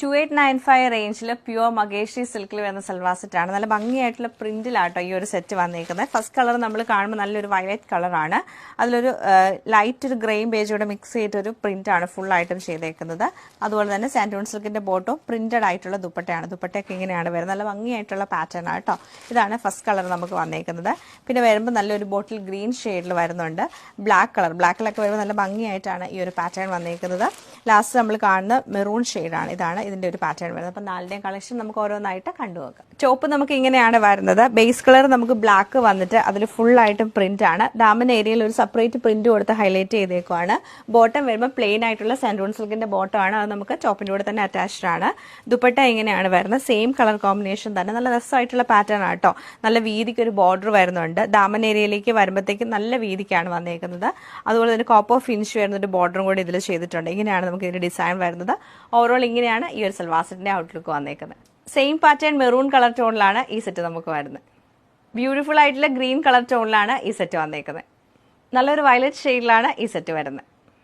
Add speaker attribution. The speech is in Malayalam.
Speaker 1: 2895 റേഞ്ചിൽ പ്യുവർ മഗേഷി സിൽക്കിൽ വരുന്ന സൽവാർ സെറ്റ് ആണ്. നല്ല ഭംഗിയായിട്ടുള്ള പ്രിന്റിലാട്ടോ ഈ ഒരു സെറ്റ് വന്നേക്കുന്നത്. ഫസ്റ്റ് കളർ നമ്മൾ കാണുമ്പോൾ നല്ലൊരു വയലറ്റ് കളറാണ്. അതിലൊരു ലൈറ്റ് ഒരു ഗ്രേയും ബേജോടെ മിക്സ് ചെയ്തിട്ടൊരു പ്രിന്റ് ആണ് ഫുൾ ആയിട്ടും ചെയ്തേക്കുന്നത്. അതുപോലെ തന്നെ സാൻഡൂൺ സിൽക്കിന്റെ ബോട്ടോ പ്രിന്റഡ് ആയിട്ടുള്ള ദുപ്പട്ടയാണ്. ദുപ്പട്ടയൊക്കെ ഇങ്ങനെയാണ് വരുന്നത്. നല്ല ഭംഗിയായിട്ടുള്ള പാറ്റേൺ ആട്ടോ. ഇതാണ് ഫസ്റ്റ് കളർ നമുക്ക് വന്നേക്കുന്നത്. പിന്നെ വരുമ്പോൾ നല്ലൊരു ബോട്ടിൽ ഗ്രീൻ ഷെയ്ഡിൽ വരുന്നുണ്ട്. ബ്ലാക്കിലൊക്കെ വരുമ്പോൾ നല്ല ഭംഗിയായിട്ടാണ് ഈ ഒരു പാറ്റേൺ വന്നേക്കുന്നത്. ലാസ്റ്റ് നമ്മൾ കാണുന്ന മെറൂൺ ഷെയ്ഡാണ്. ഇതാണ് ഇതിന്റെ ഒരു പാറ്റേൺ വരുന്നത്. അപ്പം നാലിന്റെയും കളക്ഷൻ നമുക്ക് ഓരോന്നായിട്ട് കണ്ടുപോകാം. ചോപ്പ് നമുക്ക് ഇങ്ങനെയാണ് വരുന്നത്. ബേസ് കളർ നമുക്ക് ബ്ലാക്ക് വന്നിട്ട് അതിൽ ഫുൾ ആയിട്ടും പ്രിന്റ് ആണ്. ദാമൻ ഏരിയയിൽ ഒരു സെപ്പറേറ്റ് പ്രിന്റ് കൊടുത്ത് ഹൈലൈറ്റ് ചെയ്തേക്കുവാണ്. ബോട്ടം വരുമ്പോൾ പ്ലെയിൻ ആയിട്ടുള്ള സാൻഡൂൺ സിൽക്കിന്റെ ബോട്ടം ആണ്. അത് നമുക്ക് ടോപ്പിന്റെ കൂടെ തന്നെ അറ്റാച്ച്ഡ് ആണ്. ദുപ്പട്ട ഇങ്ങനെയാണ് വരുന്നത്. സെയിം കളർ കോമ്പിനേഷൻ തന്നെ. നല്ല രസമായിട്ടുള്ള പാറ്റേൺ ആട്ടോ. നല്ല വീതിക്ക് ഒരു ബോർഡർ വരുന്നുണ്ട്. ദാമൻ ഏരിയയിലേക്ക് വരുമ്പോഴത്തേക്കും നല്ല വീതിക്കാണ് വന്നേക്കുന്നത്. അതുപോലെ തന്നെ കോപ്പർ ഫിനിഷ് വരുന്ന ഒരു ബോർഡറും കൂടി ഇതിൽ ചെയ്തിട്ടുണ്ട്. ഇങ്ങനെയാണ് നമുക്ക് ഇതിന്റെ ഡിസൈൻ വരുന്നത്. ഓവറോൾ ഇങ്ങനെയാണ് ഈ ഒരു സൽവാർ സെറ്റിന്റെ ഔട്ട്ലുക്ക് വന്നേക്കുന്നത്. സെയിം പാറ്റേൺ മെറൂൺ കളർ ടോണിലാണ് ഈ സെറ്റ് നമുക്ക് വരുന്നത്. ബ്യൂട്ടിഫുൾ ആയിട്ടുള്ള ഗ്രീൻ കളർ ടോണിലാണ് ഈ സെറ്റ് വന്നേക്കുന്നത്. നല്ലൊരു വയലറ്റ് ഷെയ്ഡിലാണ് ഈ സെറ്റ് വരുന്നത്.